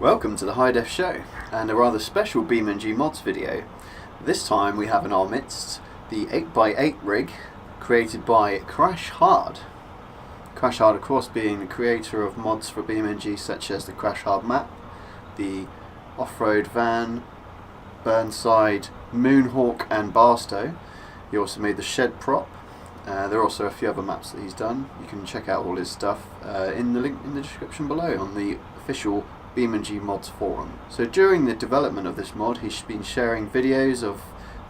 Welcome to the HighDef show, and a rather special BeamNG mods video. This time we have in our midst the 8x8 rig created by CrashHard. CrashHard, of course, being the creator of mods for BeamNG such as the CrashHard map, the Offroad van, Burnside, Moonhawk and Barstow. He also made the shed prop. There are also a few other maps that he's done. You can check out all his stuff in the link in the description below on the official BeamNG mods forum. So during the development of this mod, he's been sharing videos of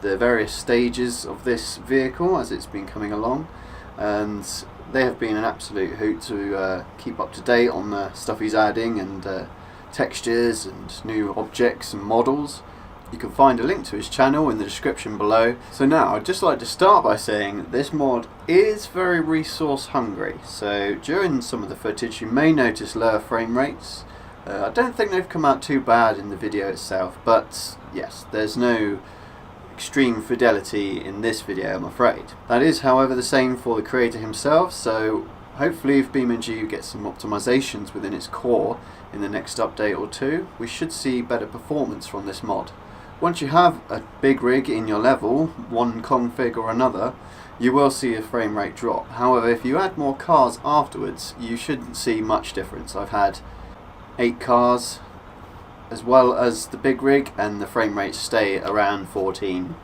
the various stages of this vehicle as it's been coming along, and they have been an absolute hoot to keep up to date on the stuff he's adding, and textures and new objects and models. You can find a link to his channel in the description below. So now I'd just like to start by saying this mod is very resource hungry, so during some of the footage you may notice lower frame rates. I don't think they've come out too bad in the video itself, but yes, there's no extreme fidelity in this video, I'm afraid. That is, however, the same for the creator himself, so hopefully if BeamNG gets some optimizations within its core in the next update or two, we should see better performance from this mod. Once you have a big rig in your level, one config or another, you will see a frame rate drop. However, if you add more cars afterwards, you shouldn't see much difference. I've had 8 cars as well as the big rig, and the frame rates stay around 14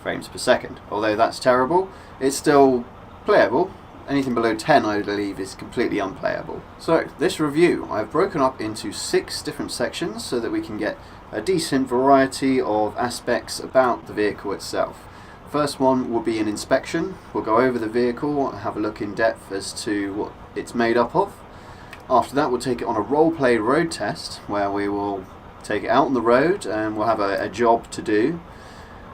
frames per second. Although that's terrible, it's still playable. Anything below 10 I believe is completely unplayable. So this review I've broken up into 6 different sections so that we can get a decent variety of aspects about the vehicle itself. First one will be an inspection. We'll go over the vehicle and have a look in depth as to what it's made up of. After that we'll take it on a roleplay road test where we will take it out on the road and we'll have a job to do.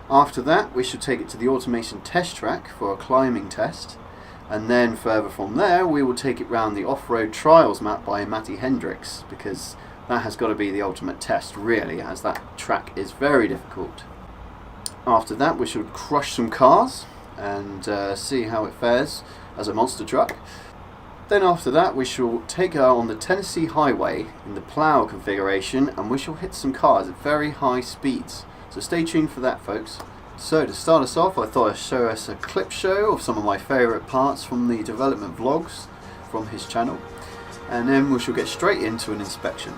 After that we should take it to the automation test track for a climbing test, and then further from there we will take it round the off-road trials map by Matty Hendrixx, because that has got to be the ultimate test really, as that track is very difficult. After that we should crush some cars and see how it fares as a monster truck. Then after that we shall take her on the Tennessee highway in the plough configuration, and we shall hit some cars at very high speeds. So stay tuned for that, folks. So to start us off, I thought I'd show us a clip show of some of my favourite parts from the development vlogs from his channel, and then we shall get straight into an inspection.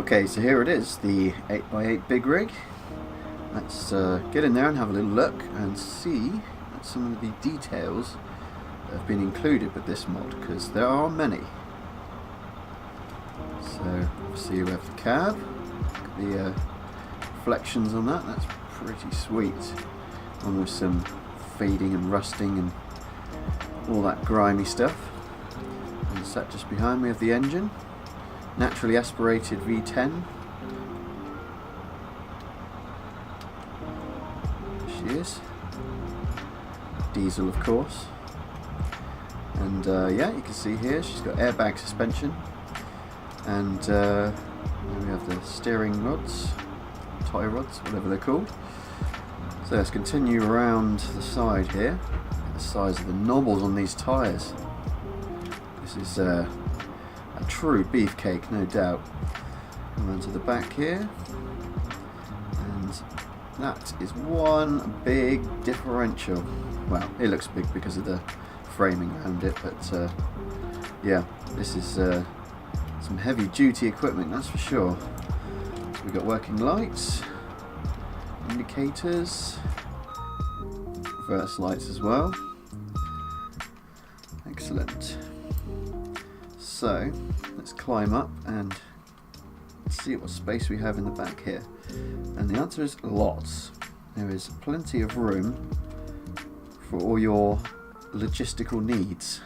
Okay, so here it is, the 8x8 big rig. Let's get in there and have a little look and see some of the details that have been included with this mod, because there are many. So obviously we have the cab, the reflections on that, that's pretty sweet, along with some fading and rusting and all that grimy stuff. And set just behind me of the engine, naturally aspirated V10. There she is, diesel of course. And yeah, you can see here she's got airbag suspension, and there we have the steering rods, tie rods, whatever they're called. So let's continue around the side here. The size of the knobbles on these tyres. This is a true beefcake, no doubt. Come on to the back here, and that is one big differential. Well, it looks big because of the framing around it, but yeah, this is some heavy duty equipment, that's for sure. So we've got working lights, indicators, reverse lights as well. Excellent. So let's climb up and see what space we have in the back here. And the answer is lots. There is plenty of room for all your logistical needs.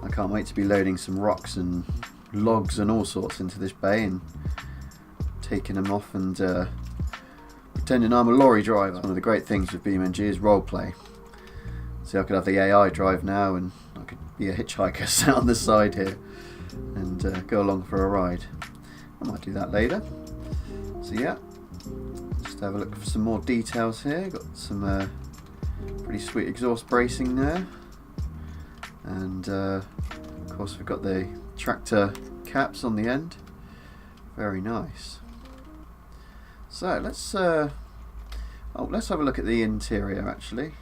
I can't wait to be loading some rocks and logs and all sorts into this bay and taking them off and pretending I'm a lorry driver. One of the great things with BeamNG is roleplay. See, I could have the AI drive now and I could be a hitchhiker sat on the side here and go along for a ride. I might do that later. So yeah, just have a look for some more details here. Got some pretty sweet exhaust bracing there, and of course we've got the tractor caps on the end. Very nice. So let's have a look at the interior actually.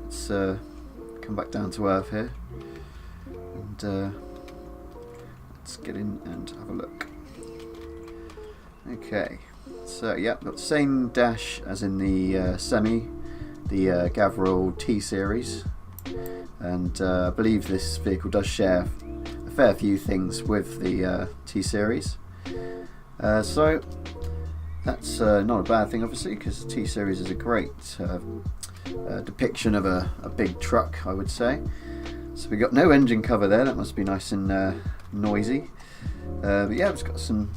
Let's come back down to earth here and let's get in and have a look. Okay, so yeah, got the same dash as in the Semi, the Gamergull T series, and I believe this vehicle does share a fair few things with the T series. So that's not a bad thing, obviously, because the T series is a great depiction of a big truck, I would say. So we got no engine cover there. That must be nice and noisy. But yeah, it's got some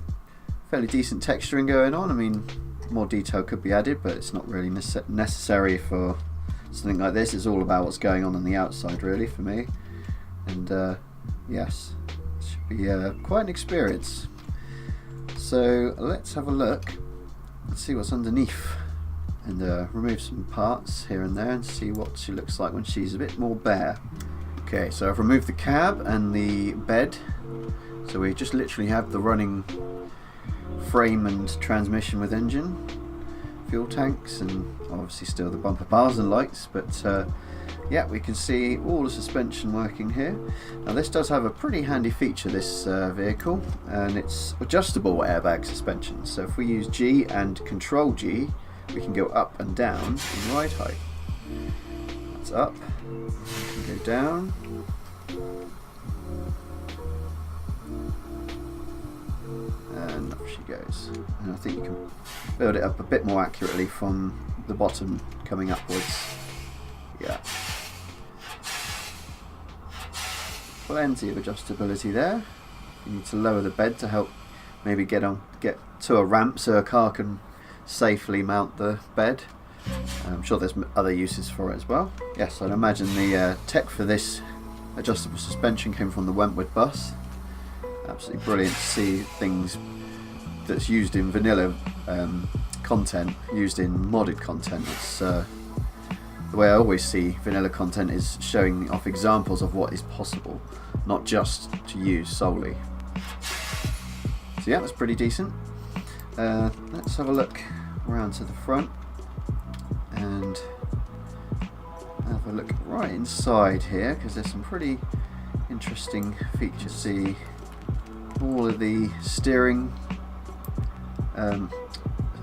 fairly decent texturing going on. I mean, more detail could be added, but it's not really necessary for something like this. It's all about what's going on the outside, really, for me. And yes, it should be quite an experience. So let's have a look and see what's underneath, and remove some parts here and there and see what she looks like when she's a bit more bare. Okay, so I've removed the cab and the bed, so we just literally have the running frame and transmission with engine, fuel tanks, and obviously still the bumper bars and lights, but yeah, we can see all the suspension working here. Now this does have a pretty handy feature, this vehicle, and it's adjustable airbag suspension. So if we use G and Control G, we can go up and down in ride height. That's up, we can go down, and up she goes. And I think you can build it up a bit more accurately from the bottom coming upwards. Yeah. Plenty of adjustability there. You need to lower the bed to help maybe get to a ramp so a car can safely mount the bed. I'm sure there's other uses for it as well. Yes, I'd imagine the tech for this adjustable suspension came from the Wentworth bus. Absolutely brilliant to see things that's used in vanilla content used in modded content. It's the way I always see vanilla content is showing off examples of what is possible, not just to use solely. So yeah, that's pretty decent. Let's have a look around to the front and have a look right inside here, because there's some pretty interesting features. See all of the steering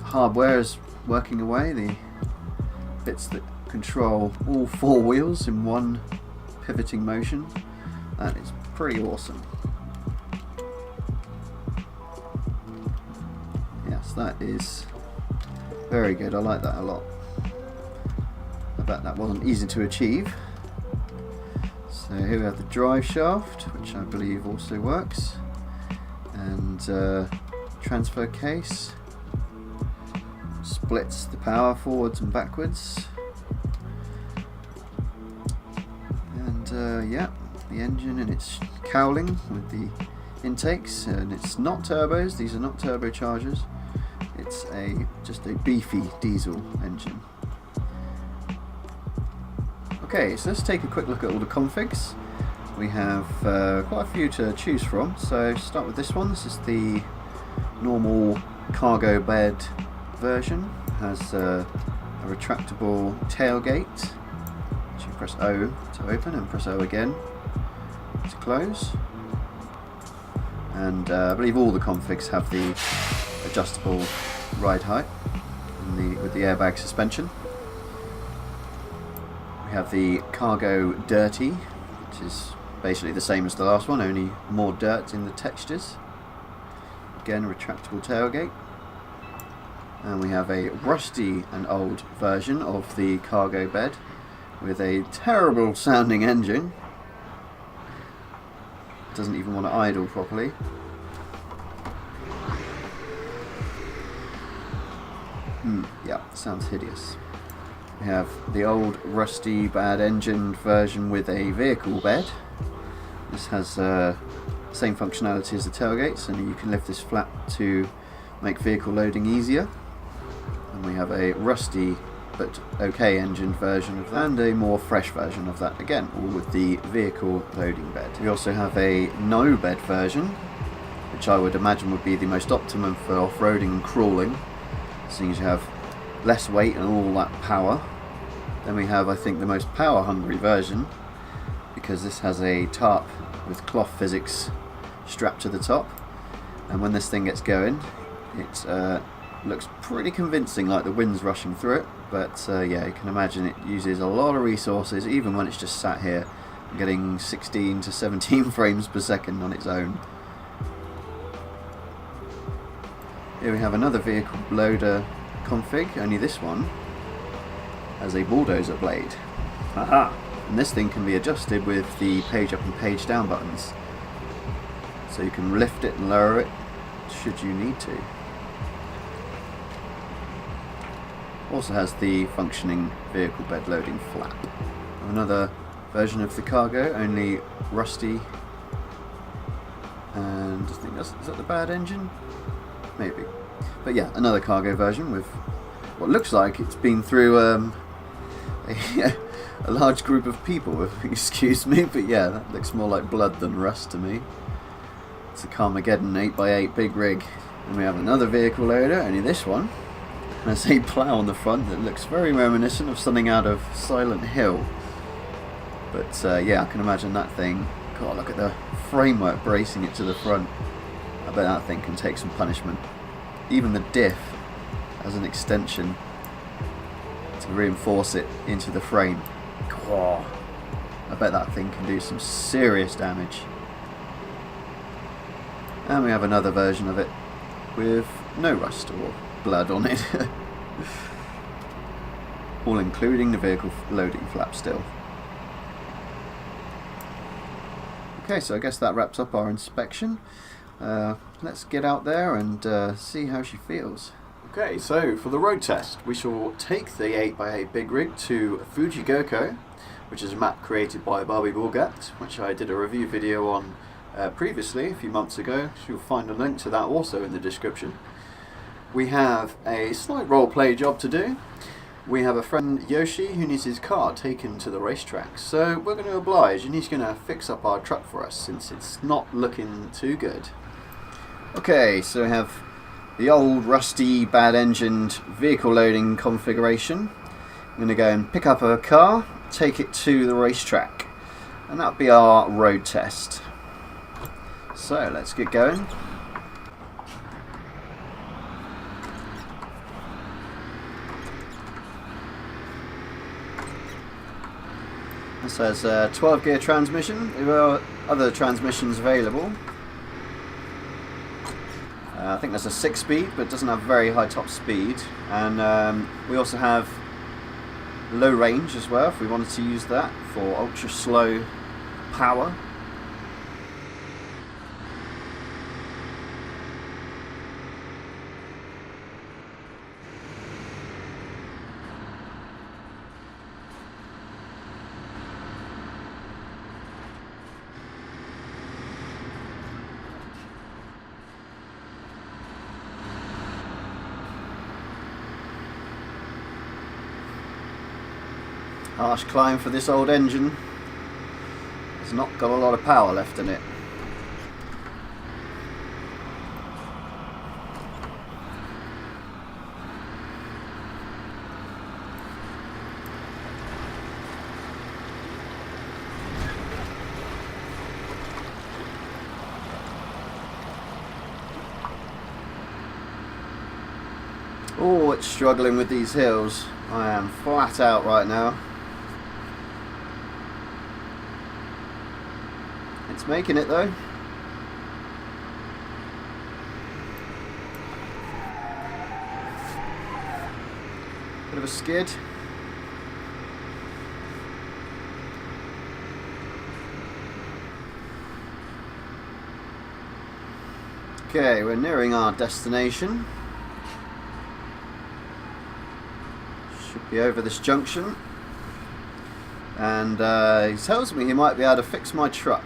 hardware is working away, the bits that control all four wheels in one pivoting motion. That is pretty awesome. Yes, that is very good. I like that a lot. I bet that wasn't easy to achieve. So here we have the drive shaft, which I believe also works, and transfer case splits the power forwards and backwards, and yeah, the engine and its cowling with the intakes, and it's not turbos, these are not turbochargers, it's just a beefy diesel engine. Okay, so let's take a quick look at all the configs. We have quite a few to choose from, so start with this one. This is the normal cargo bed version. It has a retractable tailgate, which you press O to open and press O again to close. And I believe all the configs have the adjustable ride height with the airbag suspension. We have the cargo dirty, which is basically the same as the last one, only more dirt in the textures. Again, retractable tailgate. And we have a rusty and old version of the cargo bed with a terrible sounding engine. Doesn't even want to idle properly. Yeah, sounds hideous. We have the old rusty bad engine version with a vehicle bed. This has same functionality as the tailgates, and you can lift this flap to make vehicle loading easier. And we have a rusty but okay engine version of that, and a more fresh version of that, again all with the vehicle loading bed. We also have a no bed version, which I would imagine would be the most optimum for off-roading and crawling, seeing as you have less weight and all that power. Then we have, I think, the most power hungry version, because this has a tarp with cloth physics strapped to the top, and when this thing gets going it looks pretty convincing, like the wind's rushing through it, but yeah, you can imagine it uses a lot of resources even when it's just sat here getting 16 to 17 frames per second on its own. Here we have another vehicle loader config, only this one has a bulldozer blade. Aha! And this thing can be adjusted with the page up and page down buttons, so you can lift it and lower it should you need to. Also has the functioning vehicle bed loading flap. Another version of the cargo, only rusty, and I think is that the bad engine? Maybe. But yeah, another cargo version with what looks like it's been through a large group of people, excuse me, but yeah, that looks more like blood than rust to me. It's a Carmageddon 8x8 big rig. And we have another vehicle loader, only this one has a plough on the front that looks very reminiscent of something out of Silent Hill. But yeah, I can imagine that thing. God, look at the framework bracing it to the front. I bet that thing can take some punishment. Even the diff has an extension to reinforce it into the frame. God, I bet that thing can do some serious damage. And we have another version of it with no rust or blood on it. All including the vehicle loading flap still. Okay, so I guess that wraps up our inspection. Let's get out there and see how she feels. Okay, so for the road test, we shall take the 8x8 big rig to Fujigoko, which is a map created by Barbie Bulgat, which I did a review video on previously, a few months ago. You'll find a link to that also in the description. We have a slight roleplay job to do. We have a friend, Yoshi, who needs his car taken to the racetrack. So we're going to oblige, and he's going to fix up our truck for us, since it's not looking too good. Okay, so we have the old rusty bad engined vehicle loading configuration. I'm going to go and pick up a car, take it to the racetrack, and that'll be our road test. So let's get going. This has a 12 gear transmission. There are other transmissions available. I think there's a 6-speed, but it doesn't have very high top speed. And we also have low range as well, if we wanted to use that for ultra slow power. Harsh climb for this old engine. It's not got a lot of power left in it. Oh, it's struggling with these hills. I am flat out right now. It's making it though. Bit of a skid. Okay, we're nearing our destination. Should be over this junction. And he tells me he might be able to fix my truck.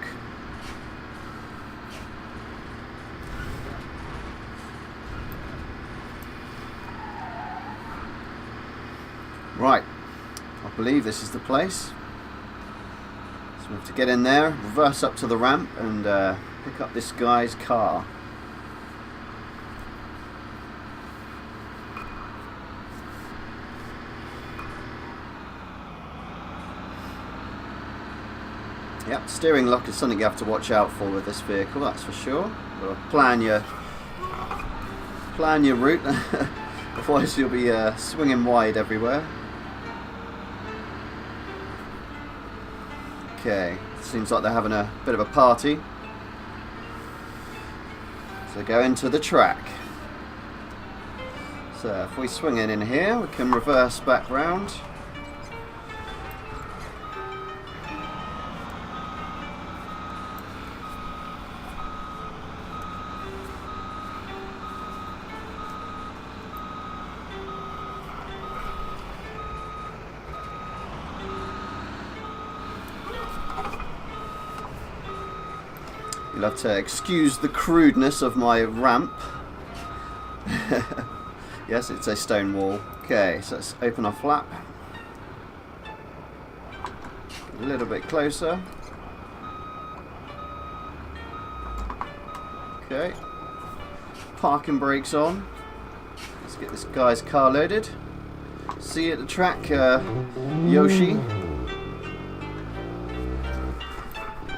Right, I believe this is the place. So we have to get in there, reverse up to the ramp and pick up this guy's car. Yep, steering lock is something you have to watch out for with this vehicle, that's for sure. You'll plan your route, otherwise you'll be swinging wide everywhere. Okay, seems like they're having a bit of a party. So go into the track. So if we swing in here, we can reverse back round. You'll have to excuse the crudeness of my ramp. Yes, it's a stone wall. Okay, so let's open our flap. A little bit closer. Okay. Parking brakes on. Let's get this guy's car loaded. See you at the track, Yoshi.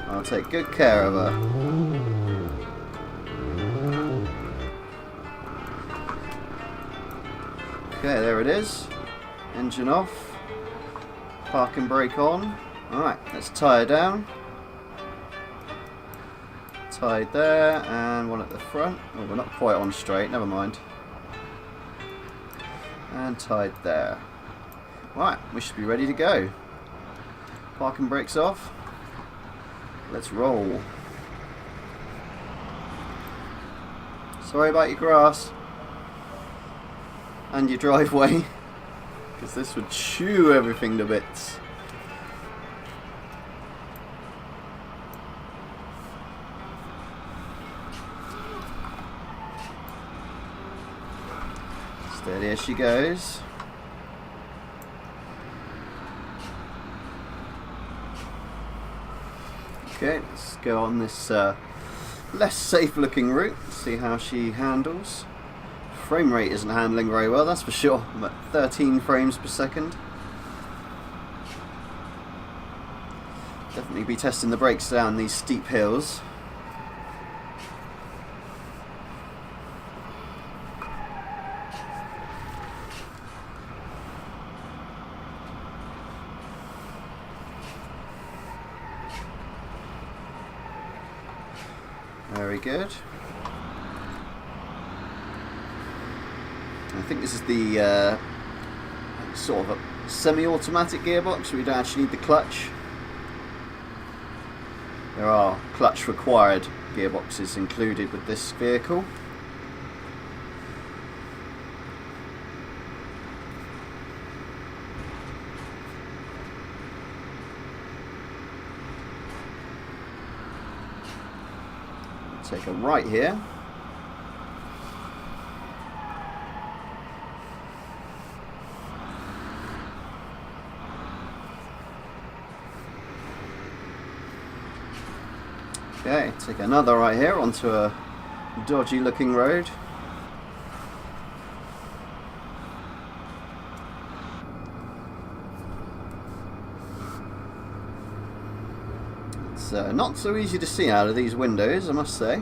I'll take good care of her. Okay, there it is. Engine off. Parking brake on. Alright, let's tie her down. Tied there, and one at the front. Oh, we're not quite on straight, never mind. And tied there. Right, we should be ready to go. Parking brakes off. Let's roll. Sorry about your grass and your driveway, because this would chew everything to bits. Steady as she goes. Okay, let's go on this less safe looking route, see how she handles. Frame rate isn't handling very well, that's for sure. I'm at 13 frames per second. Definitely be testing the brakes down these steep hills. Very good. I think this is the sort of a semi-automatic gearbox, so we don't actually need the clutch. There are clutch required gearboxes included with this vehicle. Take a right here. Okay, take another right here onto a dodgy looking road. It's not so easy to see out of these windows, I must say.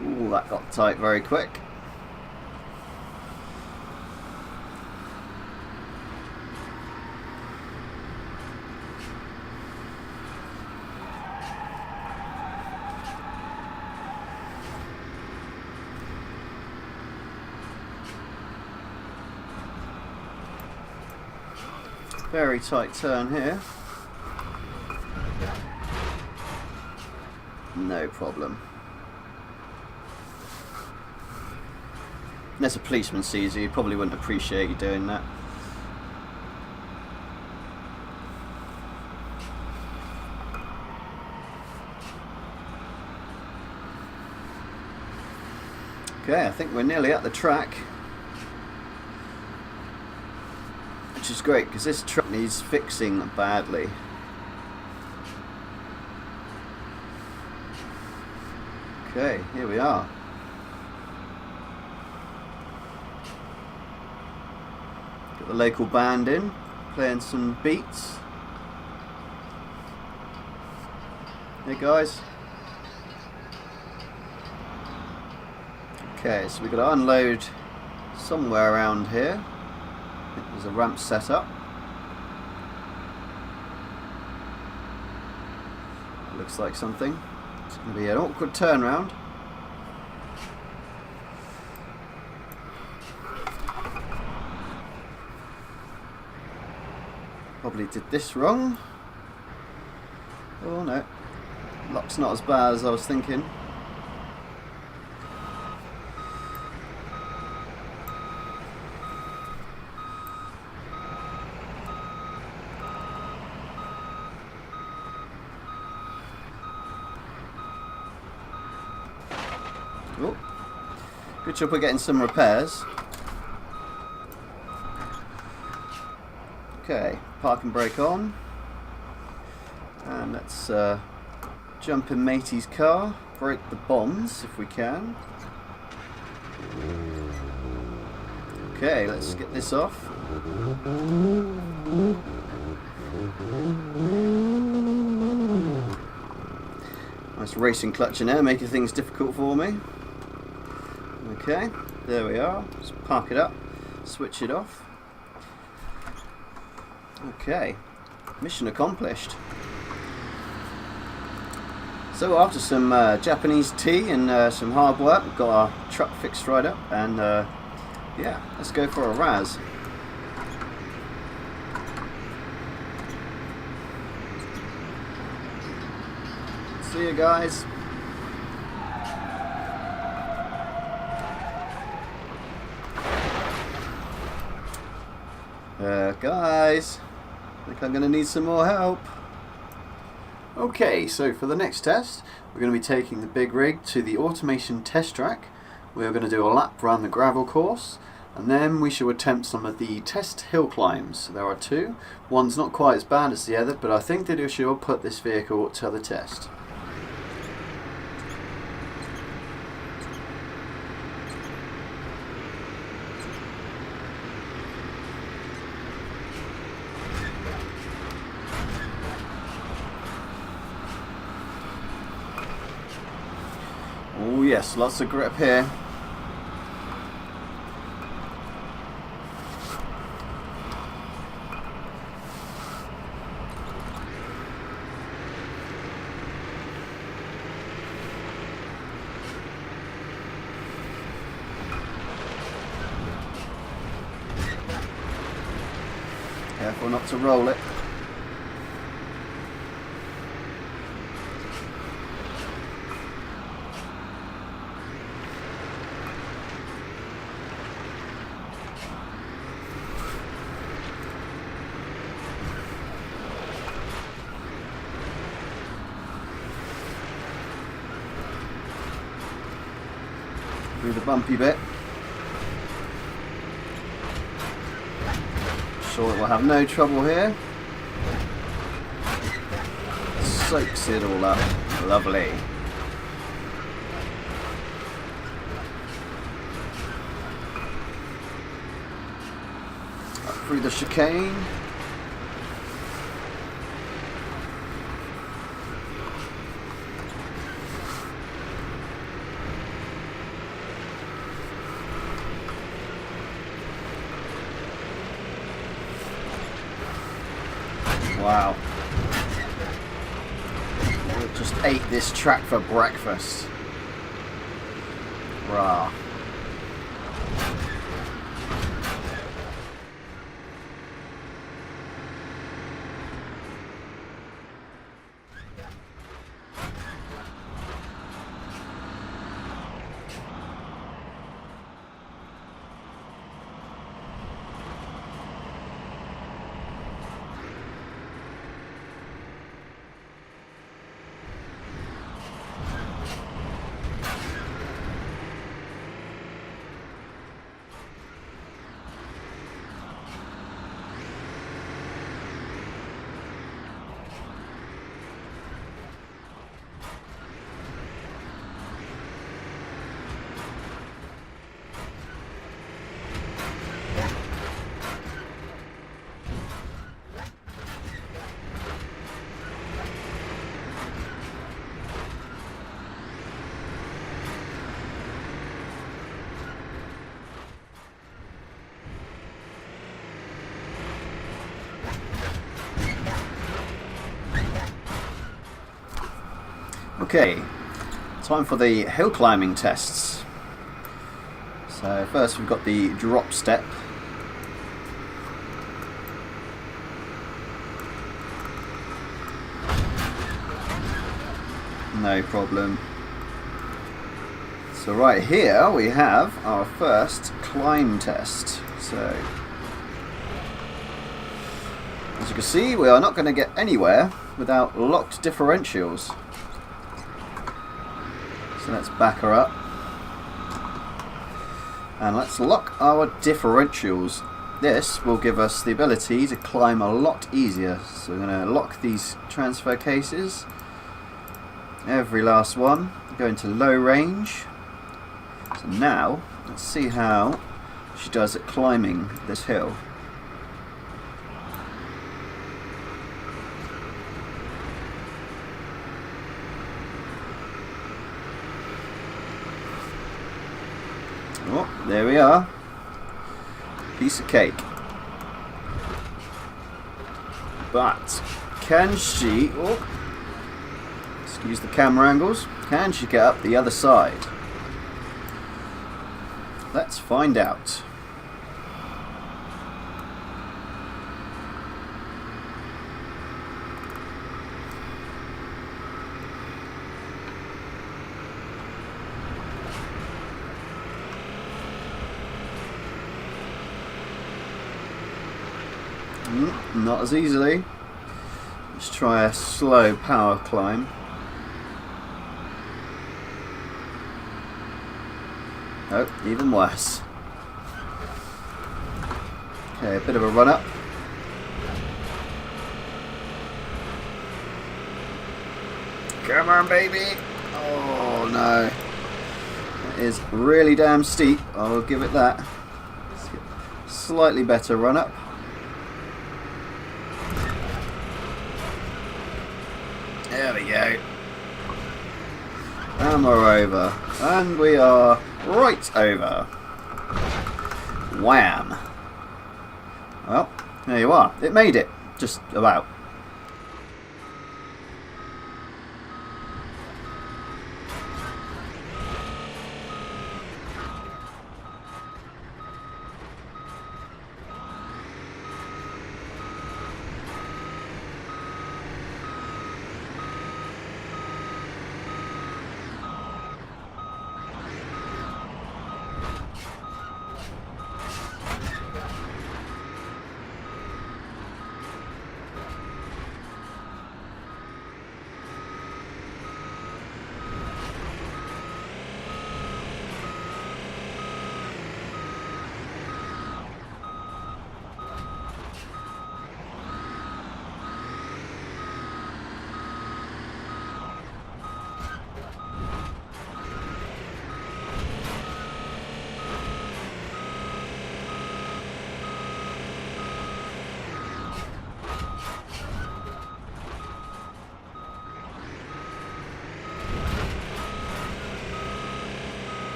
Ooh, that got tight very quick. Very tight turn here. No problem. Unless a policeman sees you, he probably wouldn't appreciate you doing that. Okay, I think we're nearly at the track. Which is great, because this truck needs fixing badly. Okay, here we are. Got the local band in, playing some beats. Hey guys. Okay, so we've got to unload somewhere around here. There's a ramp set up. Looks like something. It's going to be an awkward turnaround. Probably did this wrong. Oh no. Lock's not as bad as I was thinking. Oh, good job we're getting some repairs. Okay, park and brake on. And let's jump in Matey's car, break the bombs if we can. Okay, let's get this off. Nice racing clutch in there, making things difficult for me. Okay, there we are. Let's park it up, switch it off. Okay, mission accomplished. So after some Japanese tea and some hard work, we've got our truck fixed right up, and yeah, let's go for a razz. See you guys. Guys, I think I'm going to need some more help. Okay, so for the next test, we're going to be taking the big rig to the automation test track. We're going to do a lap around the gravel course, and then we shall attempt some of the test hill climbs. There are two. One's not quite as bad as the other, but I think that it shall put this vehicle to the test. Oh yes, lots of grip here. Careful not to roll it. Through the bumpy bit. Sure it will have no trouble here. Soaks it all up. Lovely. Up through the chicane. Wow. We just ate this track for breakfast. Rah. Okay, time for the hill climbing tests. So first we've got the drop step. No problem. So right here we have our first climb test. So as you can see, we are not going to get anywhere without locked differentials. So let's back her up. And let's lock our differentials. This will give us the ability to climb a lot easier. So we're going to lock these transfer cases. Every last one. Go into low range. So now, let's see how she does at climbing this hill. Oh, there we are. Piece of cake. But can she, oh, excuse the camera angles, can she get up the other side? Let's find out. Not as easily. Let's try a slow power climb. Oh, even worse. Okay, a bit of a run up. Come on, baby. Oh no. That is really damn steep. I'll give it that. Slightly better run up. There we go. And we're over. And we are right over. Wham. Well, there you are. It made it. Just about.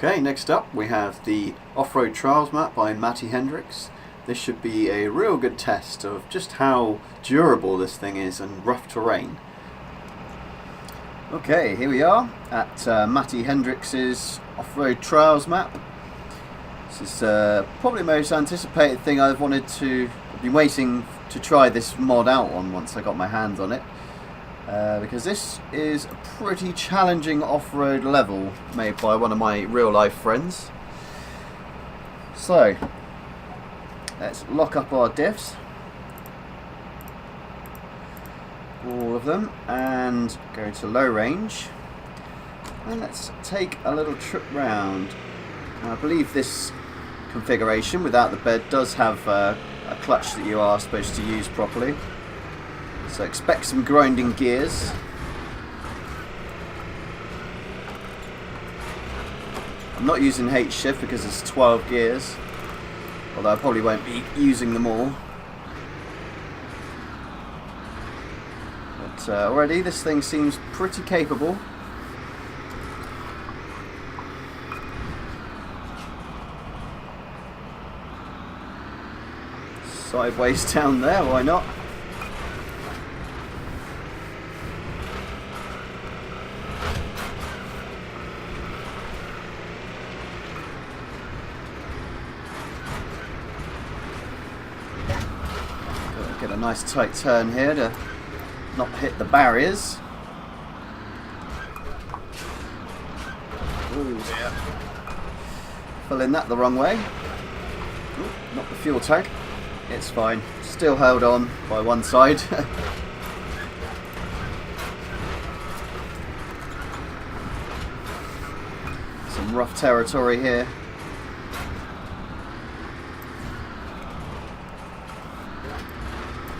Okay, next up we have the Off-Road Trials map by Matty Hendrixx. This should be a real good test of just how durable this thing is in rough terrain. Okay, here we are at Matty Hendrixx's Off-Road Trials map. This is probably the most anticipated thing I've been waiting to try this mod out on once I got my hands on it. Because this is a pretty challenging off-road level made by one of my real-life friends. So, let's lock up our diffs, all of them, and go to low range. And let's take a little trip round. I believe this configuration without the bed does have a clutch that you are supposed to use properly. So expect some grinding gears. I'm not using H-shift because it's 12 gears, although I probably won't be using them all. But already this thing seems pretty capable. Sideways down there, why not? Get a nice tight turn here to not hit the barriers. Ooh, yeah. Filling that the wrong way. Ooh, not the fuel tank. It's fine. Still held on by one side. Some rough territory here.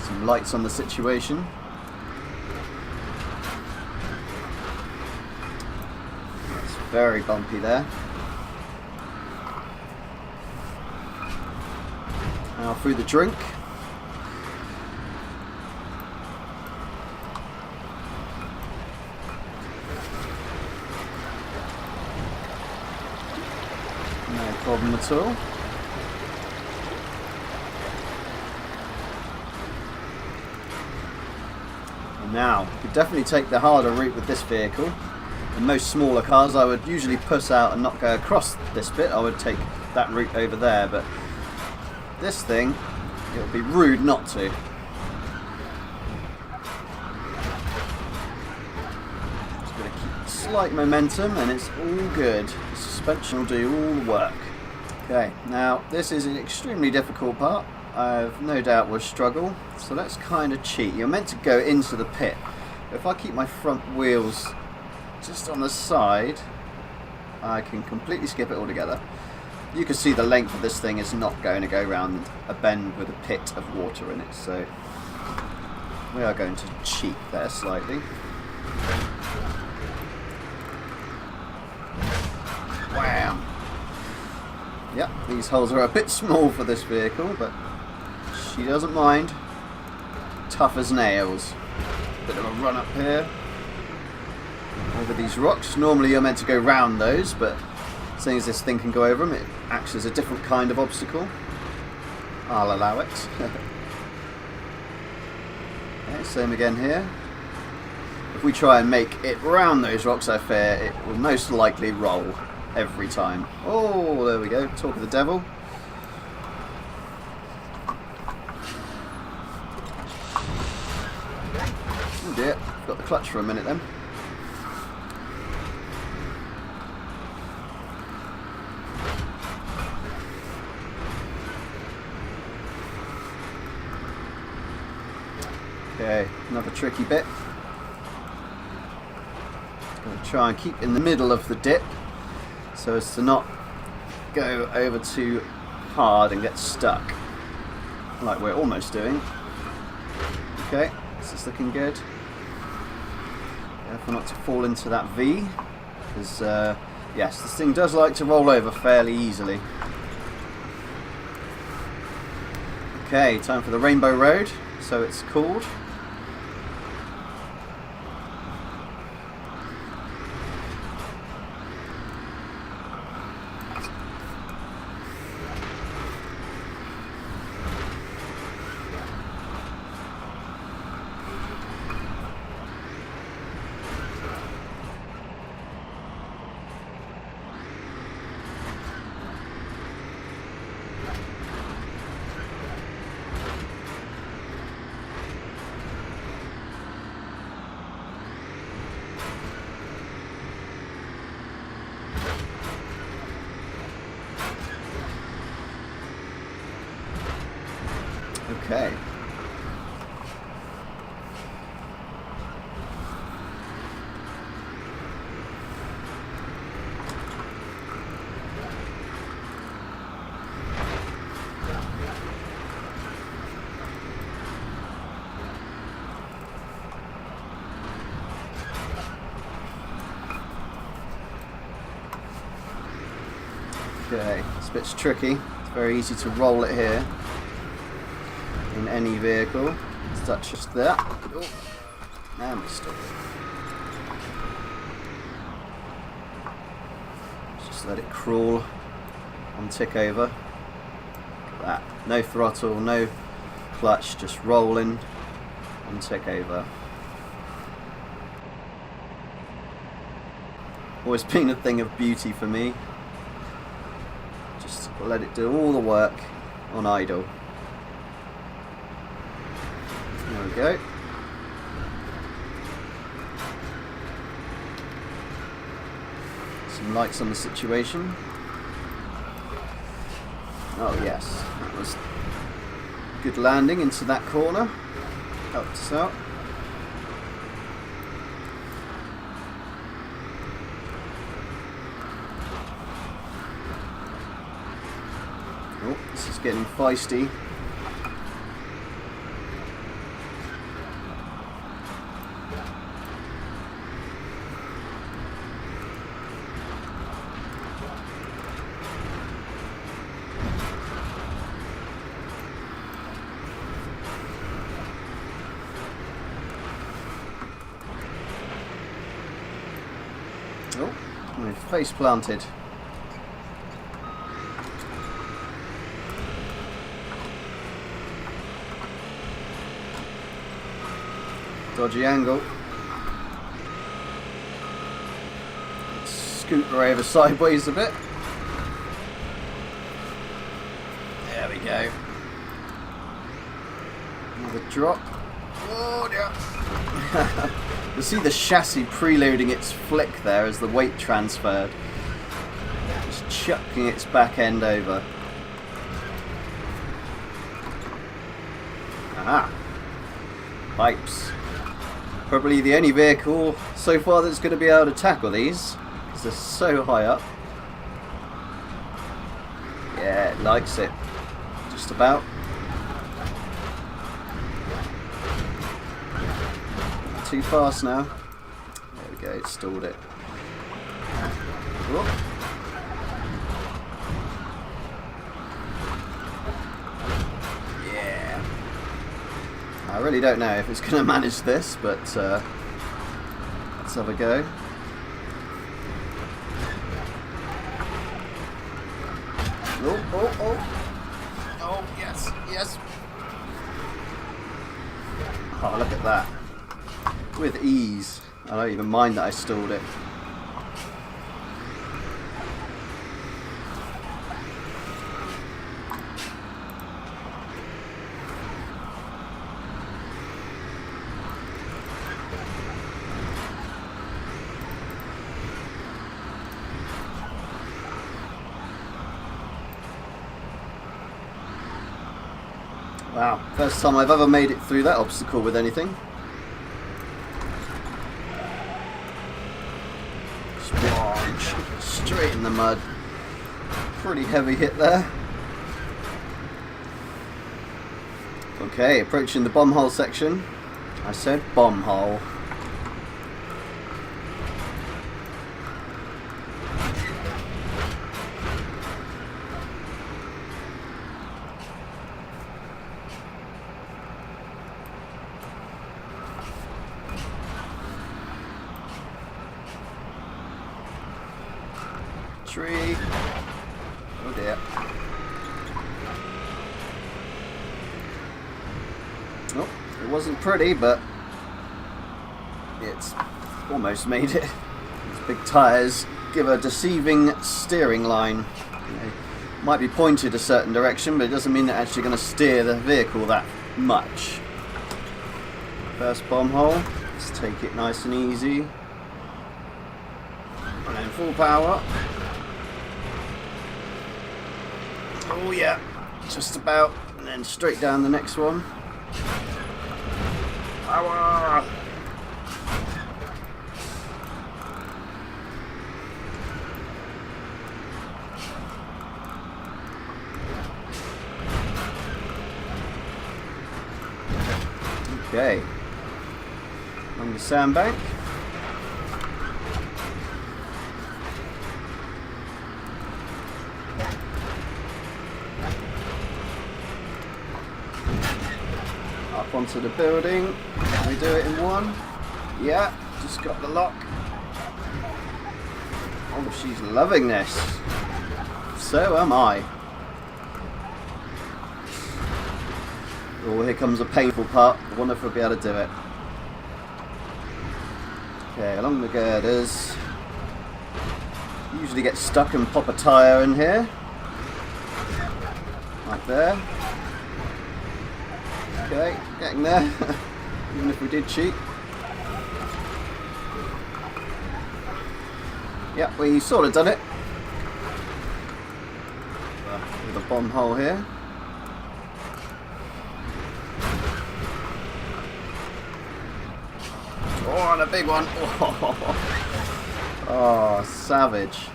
Some lights on the situation. It's very bumpy there. Now through the drink. No problem at all. And now, you could definitely take the harder route with this vehicle. In most smaller cars I would usually push out and not go across this bit. I would take that route over there, but this thing, it would be rude not to. Just going to keep slight momentum and it's all good. The suspension will do all the work. Okay, now this is an extremely difficult part. I've no doubt will struggle, so let's kind of cheat. You're meant to go into the pit. If I keep my front wheels just on the side, I can completely skip it altogether. You can see the length of this thing is not going to go around a bend with a pit of water in it, so we are going to cheat there slightly. Wow! Yep, these holes are a bit small for this vehicle, but she doesn't mind. Tough as nails. Bit of a run up here. Over these rocks. Normally you're meant to go round those, but seeing as this thing can go over them, it acts as a different kind of obstacle. I'll allow it. Okay, same again here. If we try and make it round those rocks, I fear it will most likely roll every time. Oh, there we go. Talk of the devil. Oh dear, got the clutch for a minute then. Okay, another tricky bit. Going to try and keep in the middle of the dip so as to not go over too hard and get stuck like we're almost doing. Okay, this is looking good. Careful not to fall into that V, because yes, this thing does like to roll over fairly easily. Okay, time for the Rainbow Road, so it's called. Okay. Okay, this bit's tricky. It's very easy to roll it here in any vehicle. So that's just that. Oh, and we stop it. Just let it crawl and tick over. Look at that. No throttle, no clutch, just rolling and tick over. Always been a thing of beauty for me. Just let it do all the work on idle. There we go. Some lights on the situation. Oh yes, that was good landing into that corner. Helped us out. Oh, this is getting feisty. Oh, we've face planted. Dodgy angle. Let's scoot her over sideways a bit. There we go. Another drop. Oh dear. You'll see the chassis preloading its flick there as the weight transferred. Just chucking its back end over. Aha. Pipes. Probably the only vehicle so far that's going to be able to tackle these, because they're so high up. Yeah, it likes it. Just about. Too fast now. There we go, it stalled it. Whoop. I really don't know if it's going to manage this, but let's have a go. Oh, oh, oh. Oh, yes, yes. Oh, look at that. With ease. I don't even mind that I stalled it. Wow, first time I've ever made it through that obstacle with anything. Straight in the mud. Pretty heavy hit there. Okay, approaching the bomb hole section. I said bomb hole. Tree. Oh dear. Oh, it wasn't pretty, but it's almost made it. These big tyres give a deceiving steering line. You know, might be pointed a certain direction, but it doesn't mean they're actually going to steer the vehicle that much. First bomb hole. Let's take it nice and easy. And then full power. Oh yeah, just about. and then straight down the next one. Power! Okay, along the sandbank. Up onto the building. Can we do it in one? Yeah, just got the lock. Oh, she's loving this. So am I. Oh, here comes a painful part. I wonder if we'll be able to do it. Okay, along the girders. Usually get stuck and pop a tyre in here. Like there. Okay, getting there. Even if we did cheat. Yep, we sort of done it. With a bomb hole here. Oh, and a big one. Oh, savage.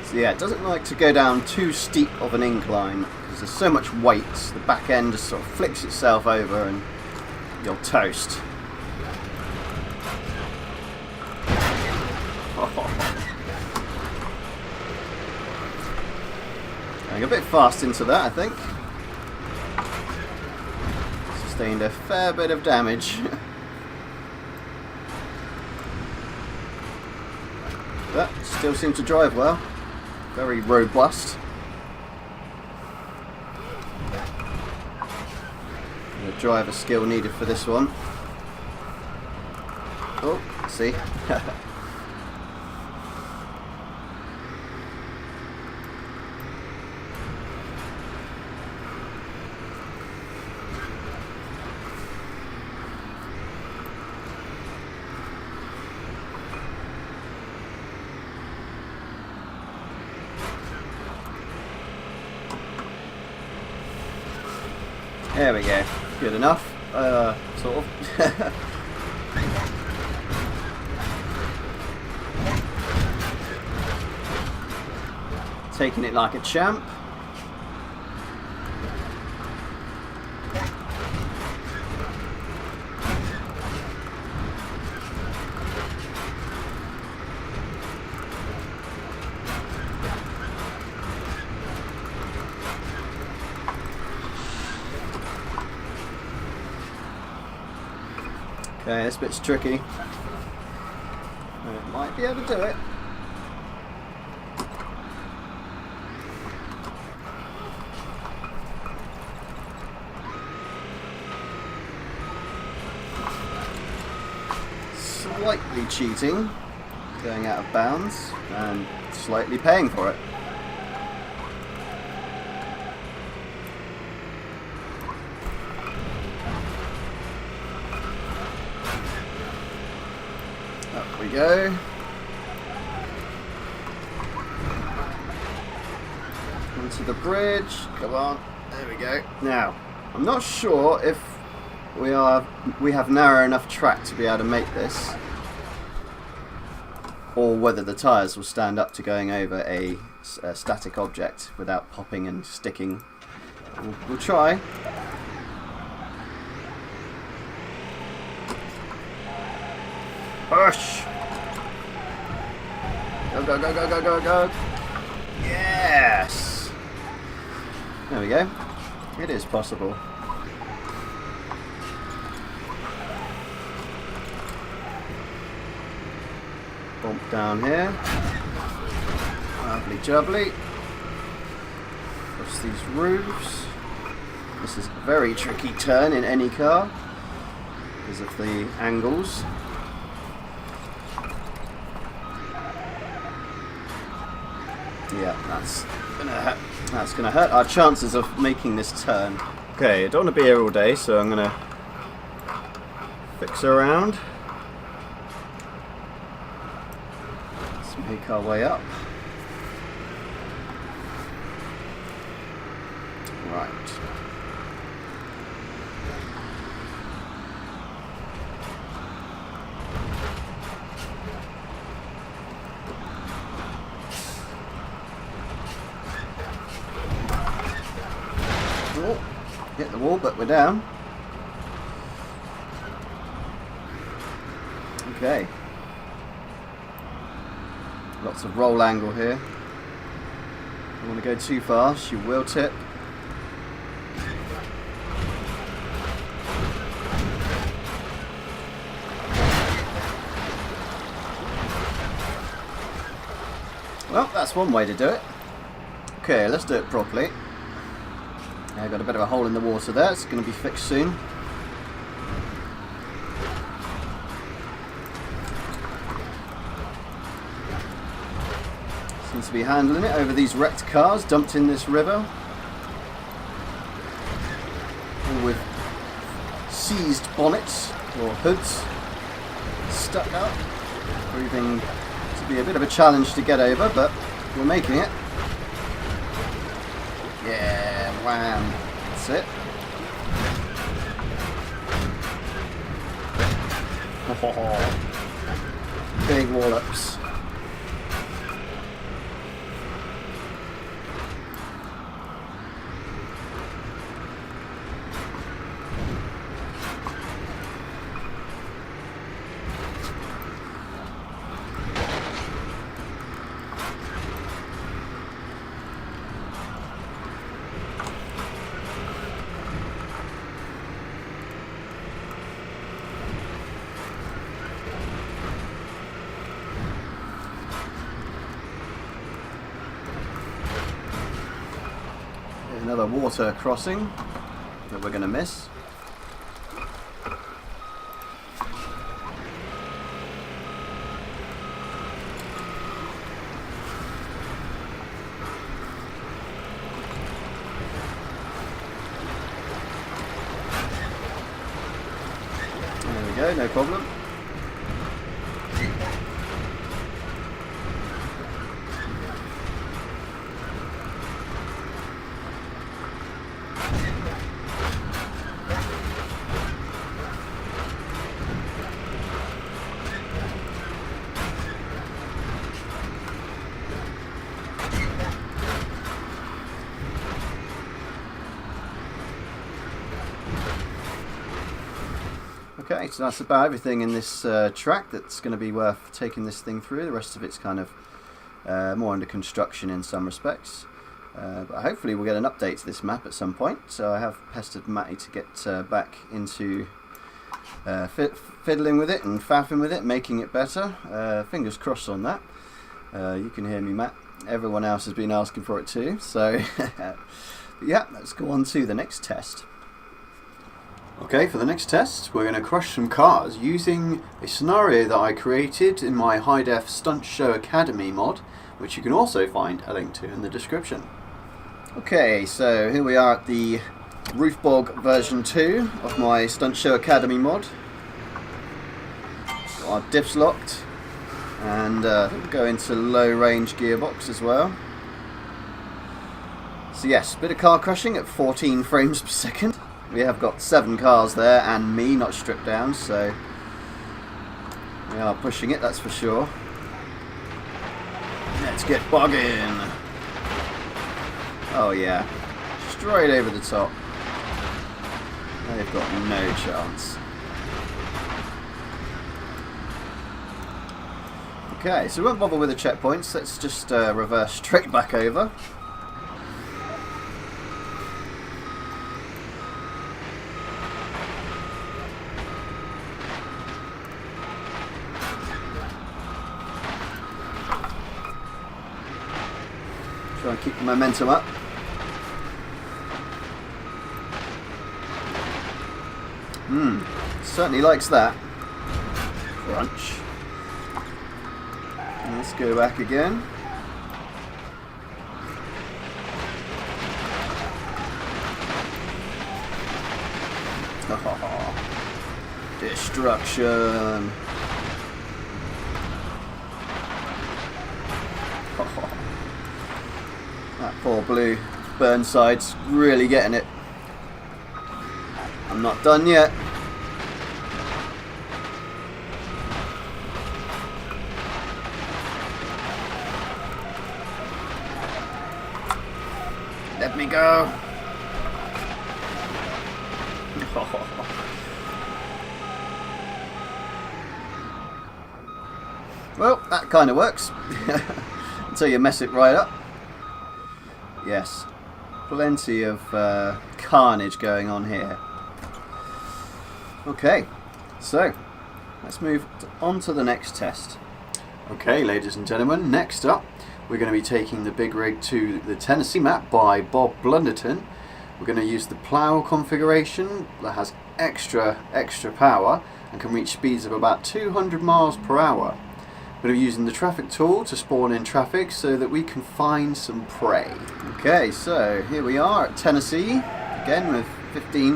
So yeah, it doesn't like to go down too steep of an incline because there's so much weight. The back end just sort of flicks itself over and you're toast. Going a bit fast into that, I think. Sustained a fair bit of damage. But still seems to drive well. Very robust. The driver skill needed for this one. Oh, see. There we go. Good enough. Sort of. Taking it like a champ. Okay, this bit's tricky. I might be able to do it. Slightly cheating, going out of bounds, and slightly paying for it. Up we go. Onto the bridge. Come on. There we go. Now, I'm not sure if we have narrow enough track to be able to make this, or whether the tyres will stand up to going over a static object without popping and sticking. We'll try. Push! Go, go, go, go, go, go, go! Yes! There we go. It is possible. Bump down here. Lovely jubbly. Across these roofs. This is a very tricky turn in any car because of the angles. Yeah, that's gonna hurt our chances of making this turn. Okay, I don't want to be here all day, so I'm gonna fix around. Let's make our way up. Right. Oh, hit the wall, but we're down. Okay. Lots of roll angle here. Don't want to go too fast, you will tip. Well, that's one way to do it. Okay, let's do it properly. I got a bit of a hole in the water there, it's going to be fixed soon. Seems to be handling it over these wrecked cars dumped in this river. All with seized bonnets or hoods stuck up, proving to be a bit of a challenge to get over, but we're making it. Yeah, wham, that's it. Oh, big wallops. Another water crossing that we're going to miss. There we go, no problem. Okay, so that's about everything in this track that's going to be worth taking this thing through. The rest of it's kind of more under construction in some respects. But hopefully we'll get an update to this map at some point. So I have pestered Matty to get back into fiddling with it and faffing with it, making it better. Fingers crossed on that. You can hear me, Matt. Everyone else has been asking for it too. So yeah, let's go on to the next test. Okay, for the next test, we're going to crush some cars using a scenario that I created in my HighDef Stunt Show Academy mod, which you can also find a link to in the description. Okay, so here we are at the Roof Bog version 2 of my Stunt Show Academy mod. Got our diffs locked, and we'll go into low range gearbox as well. So yes, bit of car crushing at 14 frames per second. We have got 7 cars there and me not stripped down, so we are pushing it, that's for sure. Let's get bogging. Oh yeah, straight over the top. They've got no chance. Okay, so we won't bother with the checkpoints, let's just reverse straight back over. Try and keep the momentum up. Certainly likes that. Crunch. And let's go back again. Oh, destruction. That poor blue Burnside's really getting it. I'm not done yet. Let me go. Well, that kind of works. Until you mess it right up. Yes. Plenty of carnage going on here. Okay, so let's move on to the next test. Okay, ladies and gentlemen, next up we're going to be taking the big rig to the Tennessee map by Bob.Blunderton. We're going to use the plough configuration that has extra power and can reach speeds of about 200 miles per hour. We're going to be using the traffic tool to spawn in traffic so that we can find some prey. Okay, so here we are at Tennessee, again with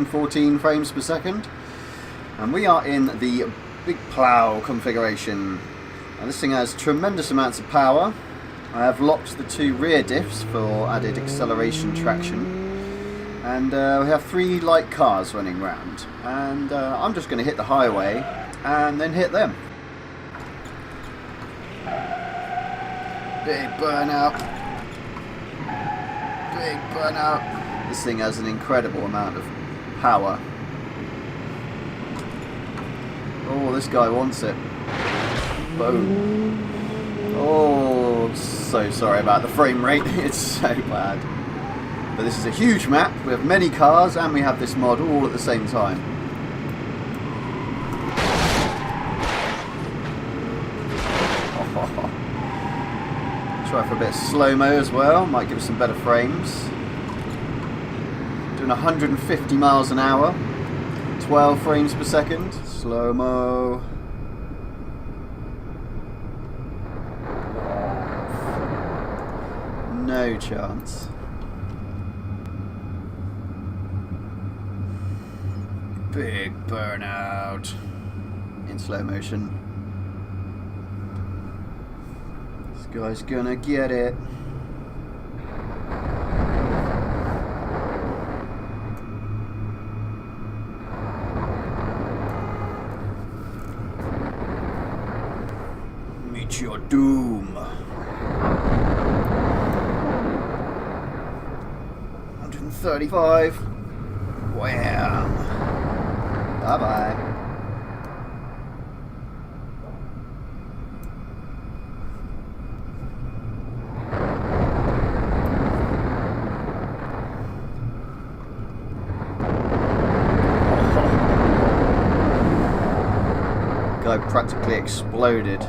14 frames per second. And we are in the big plough configuration. Now this thing has tremendous amounts of power. I have locked the 2 rear diffs for added acceleration traction. And we have 3 light cars running around. And I'm just going to hit the highway and then hit them. Big burnout. Big burnout. This thing has an incredible amount of power. Oh, this guy wants it. Boom. Oh, so sorry about the frame rate. It's so bad. But this is a huge map. We have many cars and we have this mod all at the same time. Try for a bit of slow-mo as well, might give us some better frames. Doing 150 miles an hour, 12 frames per second, slow-mo. No chance. Big burnout in slow motion. Guy's gonna get it. Meet your doom. 135. Wham. Bye bye. Guy practically exploded.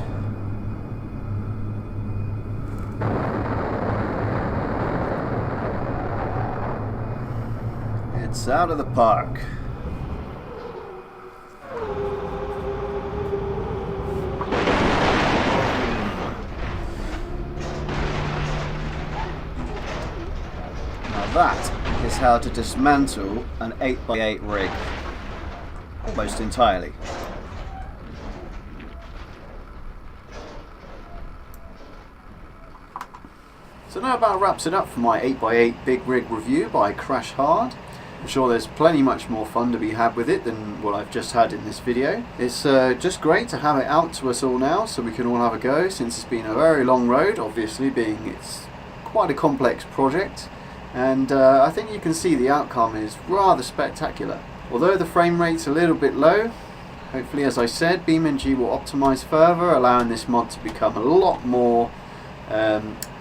It's out of the park. Now that is how to dismantle an 8x8 rig almost entirely. So that about wraps it up for my 8x8 big rig review by Crash Hard. I'm sure there's plenty much more fun to be had with it than what I've just had in this video. It's just great to have it out to us all now so we can all have a go, since it's been a very long road, obviously, being it's quite a complex project. And I think you can see the outcome is rather spectacular. Although the frame rate's a little bit low, hopefully, as I said, BeamNG will optimize further, allowing this mod to become a lot more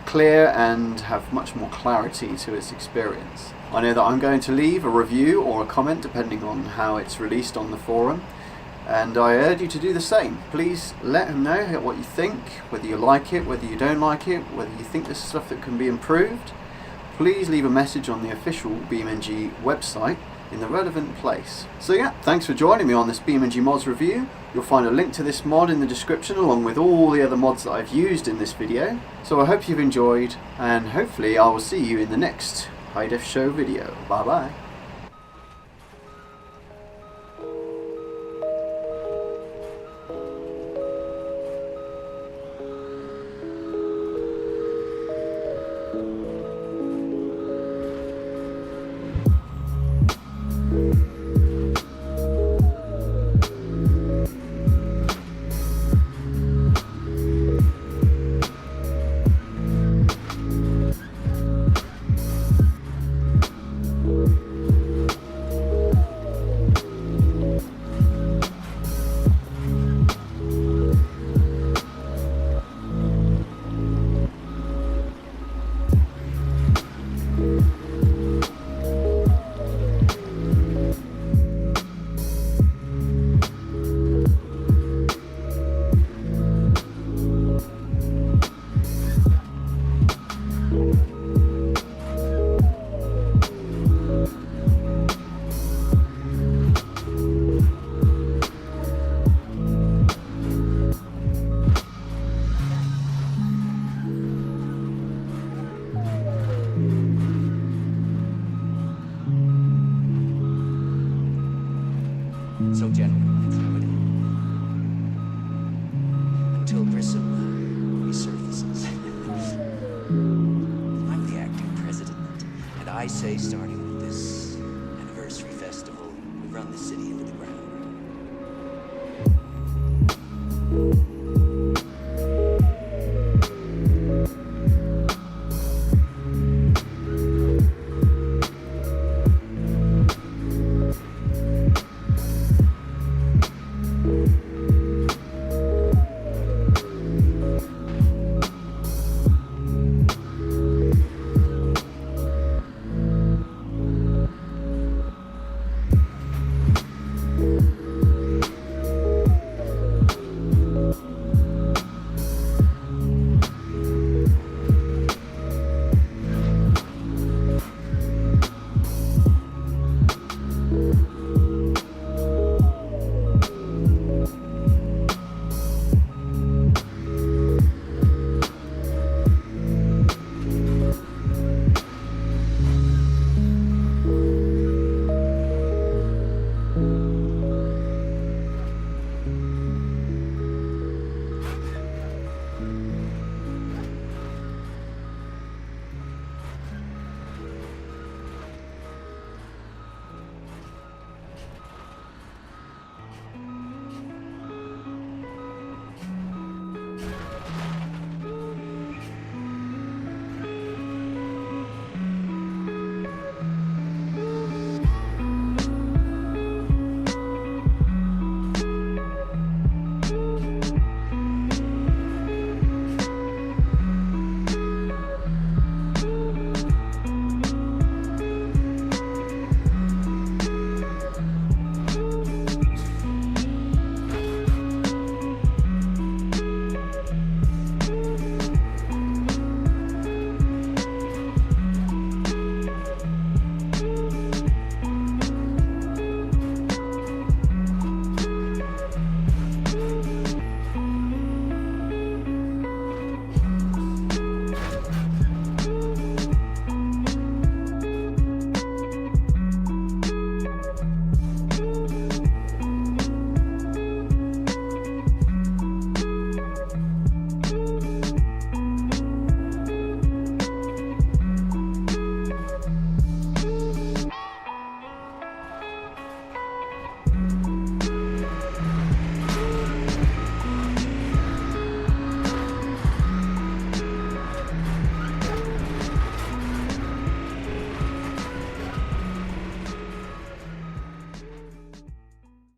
clear and have much more clarity to its experience. I know that I'm going to leave a review or a comment depending on how it's released on the forum, and I urge you to do the same. Please let them know what you think, whether you like it, whether you don't like it, whether you think there's stuff that can be improved. Please leave a message on the official BeamNG website in the relevant place. So yeah, thanks for joining me on this BeamNG mods review. You'll find a link to this mod in the description along with all the other mods that I've used in this video. So I hope you've enjoyed, and hopefully I will see you in the next HighDef show video. Bye bye. So gentlemen, until Grissom resurfaces. I'm the acting president, and I say starting with this anniversary festival, we run the city into the ground.